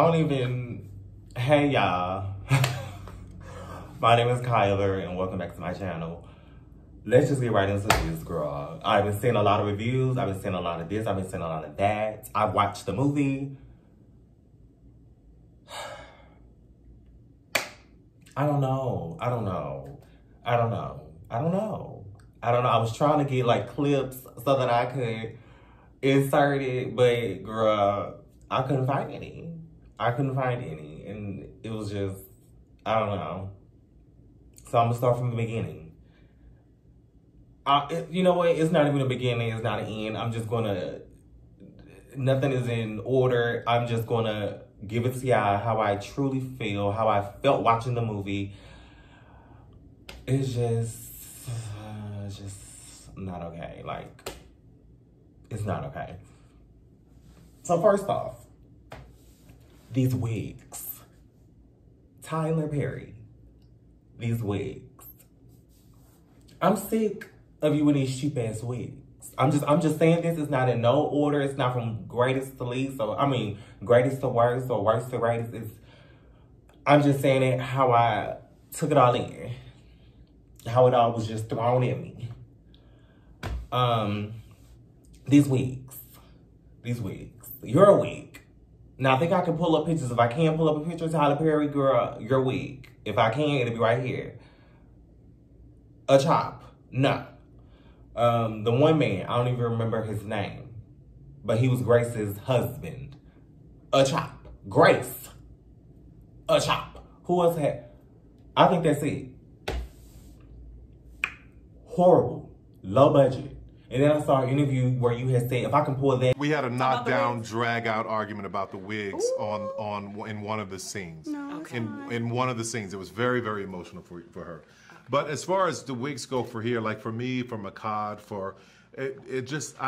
don't even... Hey, y'all. My name is Kyler, and welcome back to my channel. Let's just get right into this, girl. I've been seeing a lot of reviews. I've been seeing a lot of this. I've been seeing a lot of that. I've watched the movie. I don't know. I was trying to get like clips so that I could insert it, but girl, I couldn't find any. And it was just, I don't know. So I'm gonna start from the beginning. You know what? It's not even a beginning. It's not an end. I'm just gonna, nothing is in order. I'm just gonna give it to y'all how I truly feel, how I felt watching the movie. It's just not okay. Like, it's not okay. So first off, these wigs. Tyler Perry. These wigs. I'm sick of you with these cheap ass wigs. I'm just saying this is not in no order. It's not from greatest to least. So I mean greatest to worst or worst to greatest. I'm just saying it how I took it all in. How it all was just thrown at me. These wigs. You're a wig. Now I think I can pull up pictures. If I can't pull up a picture of Tyler Perry, girl, your wig. If I can, it'll be right here. A chop. No. The one man, I don't even remember his name, but he was Grace's husband. A chop. Grace. A chop. Who else had? I think that's it. Horrible. Low budget. And then I saw an interview where you had said, if I can pull that. We had a knockdown, drag-out argument about the wigs in one of the scenes. No, okay. In one of the scenes. It was very, very emotional for her. But as far as the wigs go for here, like for me, for Mehcad, I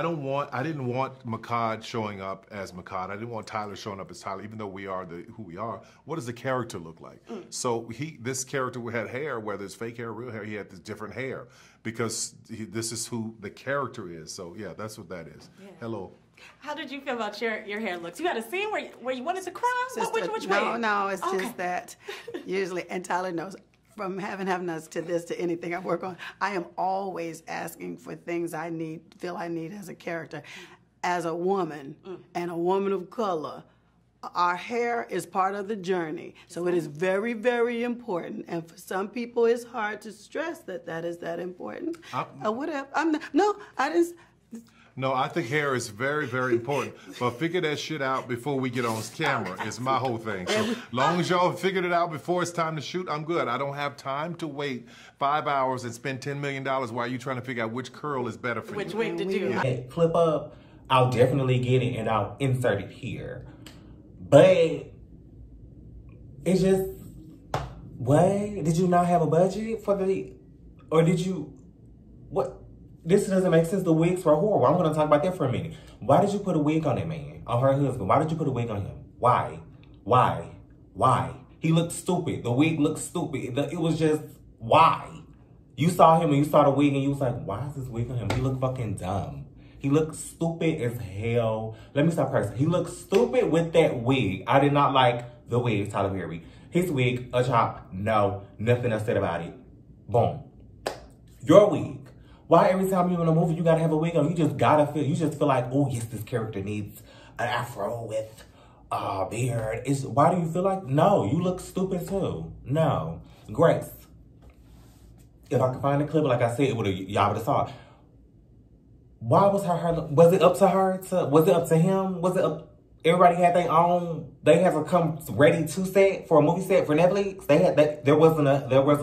didn't want Mehcad showing up as Mehcad. I didn't want Tyler showing up as Tyler, even though we are who we are. What does the character look like? So this character had hair, whether it's fake hair or real hair, he had this different hair because this is who the character is. So yeah, that's what that is. Yeah. Hello. How did you feel about your hair looks? You had a scene where you wanted to cry? Which way? No, it's just that usually, and Tyler knows, from having us to this to anything I work on, I am always asking for things I feel I need as a character. As a woman and a woman of color, our hair is part of the journey. So it is very, very important. And for some people, it's hard to stress that is that important. Whatever. No, I think hair is very, very important. But figure that shit out before we get on camera is my whole thing. So long as y'all figured it out before it's time to shoot, I'm good. I don't have time to wait 5 hours and spend $10 million while you're trying to figure out which curl is better for you. Which wig to do. Yeah. Clip up, I'll definitely get it and I'll insert it here. But it's just, what? Did you not have a budget for or did you, what? This doesn't make sense. The wigs were horrible. I'm going to talk about that for a minute. Why did you put a wig on that man? On her husband? Why did you put a wig on him? Why? He looked stupid. The wig looked stupid. It was just, why? You saw him and you saw the wig and you was like, why is this wig on him? He looked fucking dumb. He looked stupid as hell. Let me stop cursing. He looked stupid with that wig. I did not like the wig, Tyler Perry. His wig, a chop, no, nothing else said about it. Boom. Your wig. Why every time you're in a movie, you gotta have a wig on? You just feel like, oh yes, this character needs an afro with a beard. Why do you feel like, no, you look stupid too. No. Grace. If I could find a clip, like I said, y'all would have saw it. Why was was it up to her? Was it up to him? Was it up? Everybody had their own. They had to come ready to set for a movie set for Netflix. There wasn't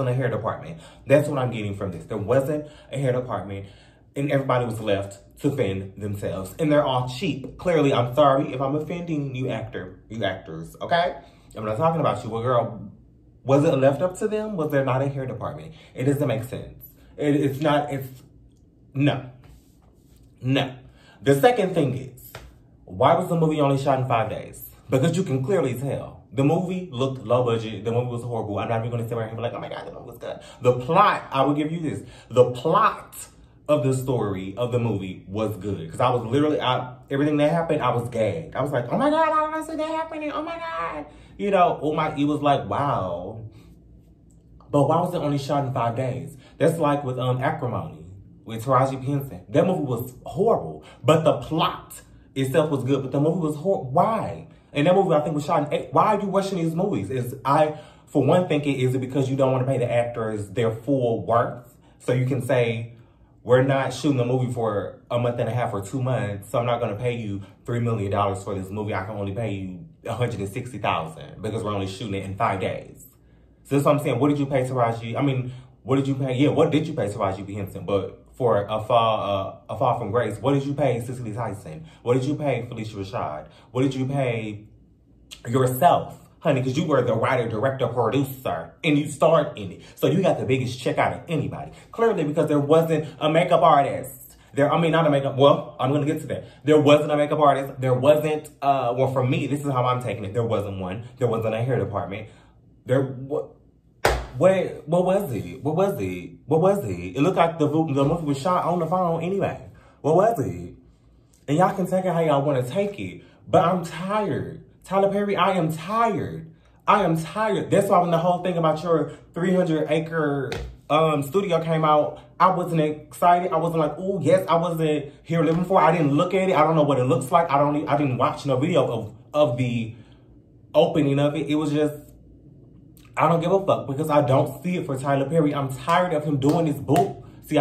a hair department. That's what I'm getting from this. There wasn't a hair department, and everybody was left to fend themselves. And they're all cheap. Clearly, I'm sorry if I'm offending you actors. Okay, I'm not talking about you. Well, girl, was it left up to them? Was there not a hair department? It doesn't make sense. No. The second thing is, why was the movie only shot in 5 days? Because you can clearly tell. The movie looked low budget. The movie was horrible. I'm not even going to sit right here and be like, oh my God, the movie was good. The plot, I will give you this. The plot of the story of the movie was good. Because I was literally, everything that happened, I was gagged. I was like, oh my God, I don't see that happening. Oh my God. You know, it was like, wow. But why was it only shot in 5 days? That's like with Acrimony, with Taraji P. Henson. That movie was horrible. But the plot itself was good. But the movie was horrible. Why? And that movie, I think, was shot in 8. Why are you rushing these movies? For one, thinking, is it because you don't want to pay the actors their full worth? So you can say, we're not shooting a movie for a month and a half or 2 months, so I'm not going to pay you $3 million for this movie. I can only pay you $160,000 because we're only shooting it in 5 days. So that's what I'm saying. What did you pay Taraji? I mean, what did you pay? Yeah, what did you pay Taraji P. Henson? But for a Fall from Grace, what did you pay Cicely Tyson? What did you pay Felicia Rashad? What did you pay yourself? Honey, because you were the writer, director, producer, and you starred in it. So you got the biggest check out of anybody. Clearly, because there wasn't a makeup artist. I'm going to get to that. There wasn't a makeup artist. There wasn't, for me, this is how I'm taking it. There wasn't one. There wasn't a hair department. What was it? What was it? It looked like the movie was shot on the phone anyway. What was it? And y'all can take it how y'all want to take it. But I'm tired. Tyler Perry, I am tired. That's why when the whole thing about your 300-acre studio came out, I wasn't excited. I wasn't like, oh, yes, I wasn't here living for it. I didn't look at it. I don't know what it looks like. I didn't watch no video of the opening of it. It was just, I don't give a fuck because I don't see it for Tyler Perry. I'm tired of him doing this bull. See,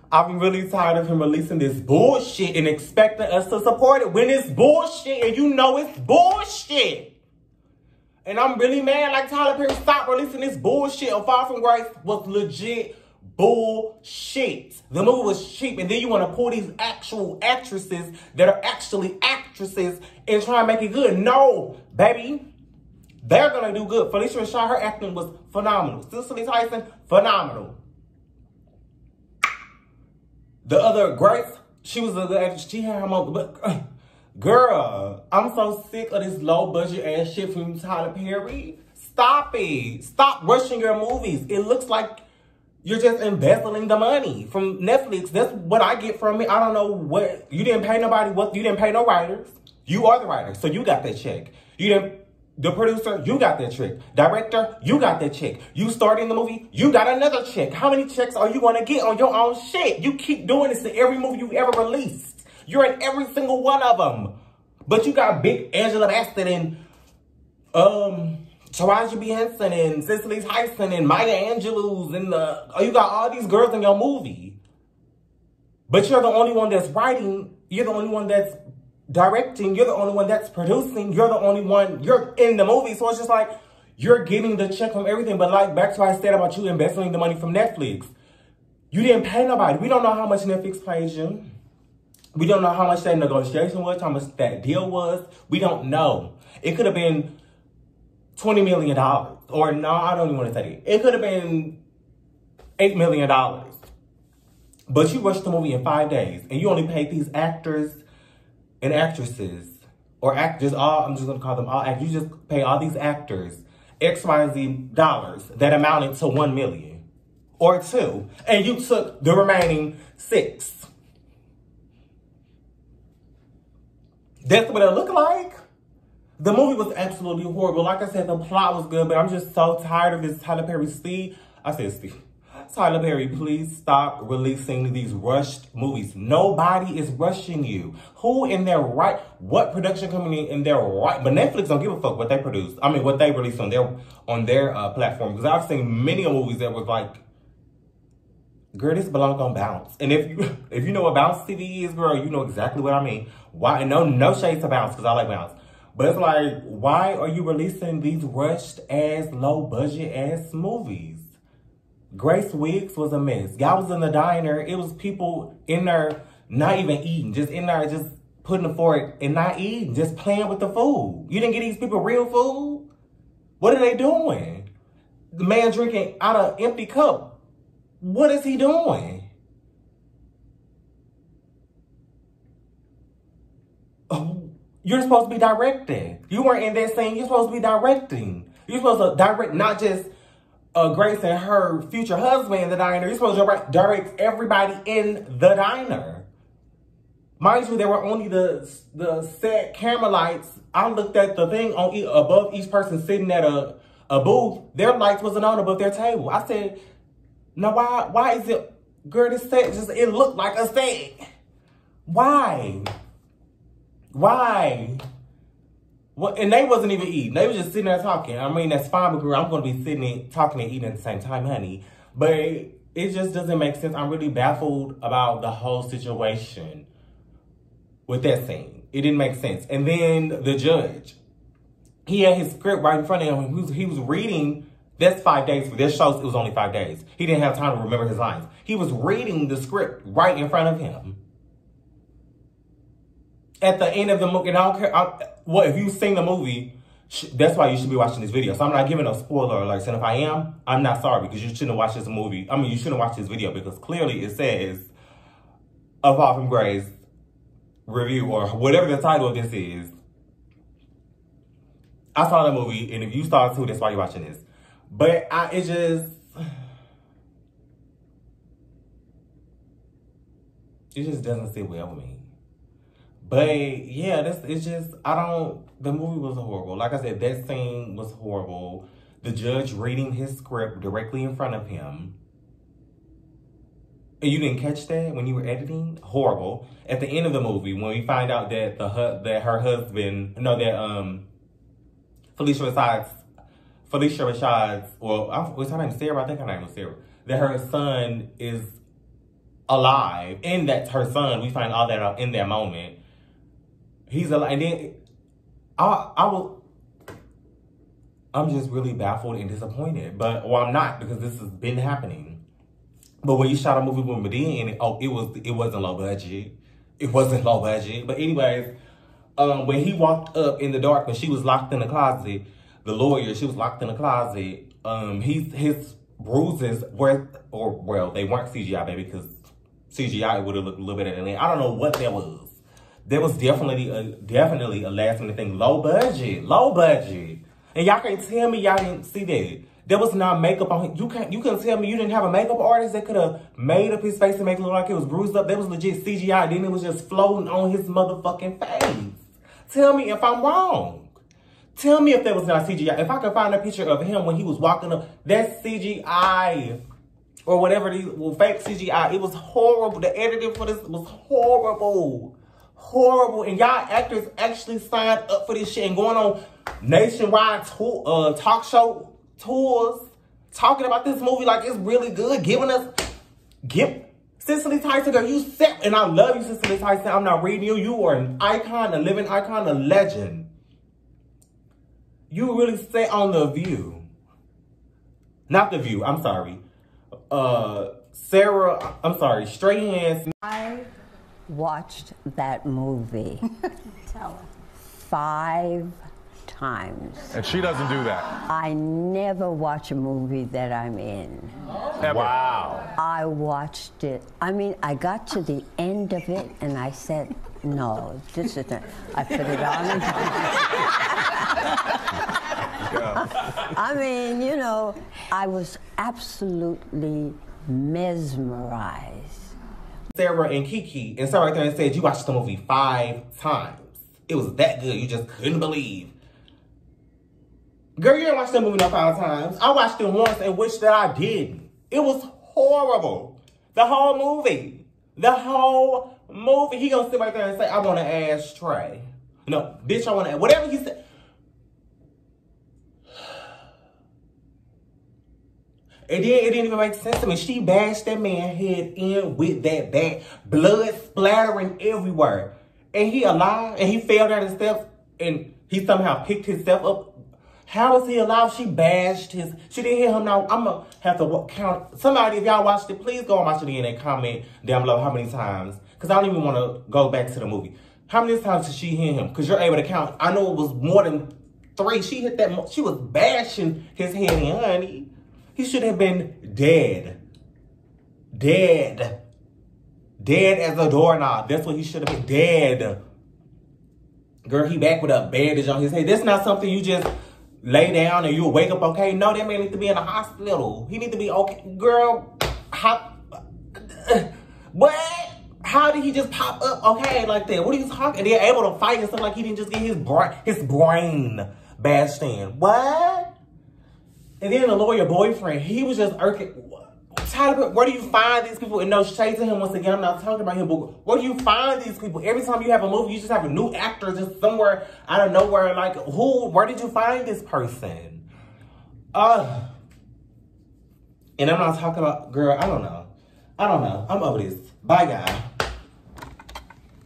I'm really tired of him releasing this bullshit and expecting us to support it when it's bullshit and you know it's bullshit. And I'm really mad like Tyler Perry stopped releasing this bullshit. A Fall from Grace was legit bullshit. The movie was cheap and then you want to pull these actual actresses that are actually actresses and try and make it good. No, baby. They're going to do good. Felicia Rashad, her acting was phenomenal. Cicely Tyson, phenomenal. The other Grace, she was a good actress. She had her moment, but girl, I'm so sick of this low budget ass shit from Tyler Perry. Stop it. Stop rushing your movies. It looks like you're just embezzling the money from Netflix. That's what I get from it. I don't know what, you didn't pay nobody, you didn't pay no writers. You are the writer, so you got that check. The producer, you got that check. Director, you got that check. You starred in the movie, you got another check. How many checks are you going to get on your own shit? You keep doing this in every movie you ever released. You're in every single one of them. But you got big Angela Bassett and Taraji P. Henson and Cicely Tyson and Maya Angelou and you got all these girls in your movie. But you're the only one that's writing. You're the only one that's directing, you're the only one that's producing, you're the only one, you're in the movie. So it's just like, you're getting the check from everything. But like, back to what I said about you investing the money from Netflix. You didn't pay nobody. We don't know how much Netflix pays you. We don't know how much that negotiation was, how much that deal was. We don't know. It could have been $20 million. Or no, I don't even want to say it. It could have been $8 million. But you rushed the movie in 5 days. And you only paid these actors and actresses, or actors, I'm just going to call them all actors. You just pay all these actors XYZ dollars that amounted to $1 million or $2 million, and you took the remaining $6 million. That's what it looked like. The movie was absolutely horrible. Like I said, the plot was good, but I'm just so tired of this Tyler Perry Tyler Perry, please stop releasing these rushed movies. Nobody is rushing you. Who in their right, what production company in their right, but Netflix don't give a fuck what they produce. I mean, what they release on their platform. Because I've seen many movies that was like, girl, this belongs on Bounce. And if you know what Bounce TV is, girl, you know exactly what I mean. Why? No shades to Bounce, because I like Bounce. But it's like, why are you releasing these rushed ass, low budget ass movies? Grace Wiggs was a mess. Y'all was in the diner. It was people in there not even eating. Just in there just putting a fork and not eating. Just playing with the food. You didn't get these people real food? What are they doing? The man drinking out of an empty cup. What is he doing? You're supposed to be directing. You weren't in that scene. You're supposed to be directing. You're supposed to direct not just Grace and her future husband in the diner. You're supposed to direct everybody in the diner. Mind you, there were only the set camera lights. I looked at the thing on above each person sitting at a booth. Their lights wasn't on above their table. I said, now why is it, girl, this set just, it looked like a set. Why? Why? Well, and they wasn't even eating. They was just sitting there talking. I mean, that's fine, but girl, I'm going to be sitting there talking and eating at the same time, honey. But it just doesn't make sense. I'm really baffled about the whole situation with that scene. It didn't make sense. And then the judge, he had his script right in front of him. He was reading, that's 5 days. For this show, it was only 5 days. He didn't have time to remember his lines. He was reading the script right in front of him. At the end of the movie, and I don't care, if you've seen the movie, that's why you should be watching this video. So I'm not giving no spoiler alerts. And if I am, I'm not sorry, because you shouldn't watch this movie. I mean, you shouldn't watch this video, because clearly it says, A Fall from Grace review, or whatever the title of this is. I saw the movie, and if you saw it too, that's why you're watching this. But it just doesn't sit well with me. But yeah, the movie was horrible. Like I said, that scene was horrible. The judge reading his script directly in front of him. And you didn't catch that when you were editing? Horrible. At the end of the movie, when we find out that her husband, Phylicia Rashad's, what's her name, Sarah? I think her name was Sarah. That her son is alive, and that's her son. We find all that out in that moment. He's alive, and then I'm just really baffled and disappointed. But, well, I'm not, because this has been happening. But when you shot a movie with Madea in it, it wasn't low budget. It wasn't low budget. But anyways, when he walked up in the dark, when she was locked in the closet, the lawyer, she was locked in the closet, his bruises were, they weren't CGI, baby, because CGI would have looked a little bit at it. I don't know what that was. There was definitely a last minute thing. Low budget. And y'all can't tell me y'all didn't see that. There was not makeup on him. You couldn't tell me you didn't have a makeup artist that could have made up his face and make it look like it was bruised up. That was legit CGI. Then it was just floating on his motherfucking face. Tell me if I'm wrong. Tell me if that was not CGI. If I could find a picture of him when he was walking up, that's CGI. Or whatever it is, fake CGI. It was horrible. The editing for this was horrible. Horrible. And y'all actors actually signed up for this shit and going on nationwide talk show tours, talking about this movie like it's really good, Cicely Tyson, girl, you set, and I love you, Cicely Tyson. I'm not reading you. You are an icon, a living icon, a legend. You really set on The View. Not The View, I'm sorry. Straight Hands. I watched that movie 5 times. And she doesn't do that. I never watch a movie that I'm in. Ever. Wow. I watched it. I mean, I got to the end of it and I said, no, this isn't. I put it on. I mean, you know, I was absolutely mesmerized. Sarah and Kiki, and Sarah right there and said you watched the movie 5 times. It was that good, you just couldn't believe. Girl, you didn't watch that movie no 5 times. I watched it once and wished that I didn't. It was horrible. The whole movie. He gonna sit right there and say, I want an ashtray. No, bitch, I want to, whatever he said. And then it didn't even make sense to me. She bashed that man's head in with that bat. Blood splattering everywhere. And he alive, and he fell down the steps, and he somehow picked himself up. How is he alive? She bashed she didn't hear him. Now, I'm going to have to count. Somebody, if y'all watched it, please go and watch it again and comment down below how many times. Because I don't even want to go back to the movie. How many times did she hit him? Because you're able to count. I know it was more than 3. She hit that. She was bashing his head in, honey. He should have been dead. Dead as a doorknob. That's what he should have been. Dead. Girl, he back with a bandage on his head. That's not something you just lay down and you'll wake up okay. No, that man needs to be in the hospital. He needs to be okay. Girl, what? How did he just pop up okay like that? What are you talking? They're able to fight and stuff like he didn't just get his brain bashed in. What? And then the lawyer boyfriend, he was just irking. Tyler, where do you find these people? And no shade to him once again, I'm not talking about him, but where do you find these people? Every time you have a movie, you just have a new actor just somewhere out of nowhere. Like, where did you find this person? And I'm not talking about, girl, I don't know. I'm over this. Bye, guys.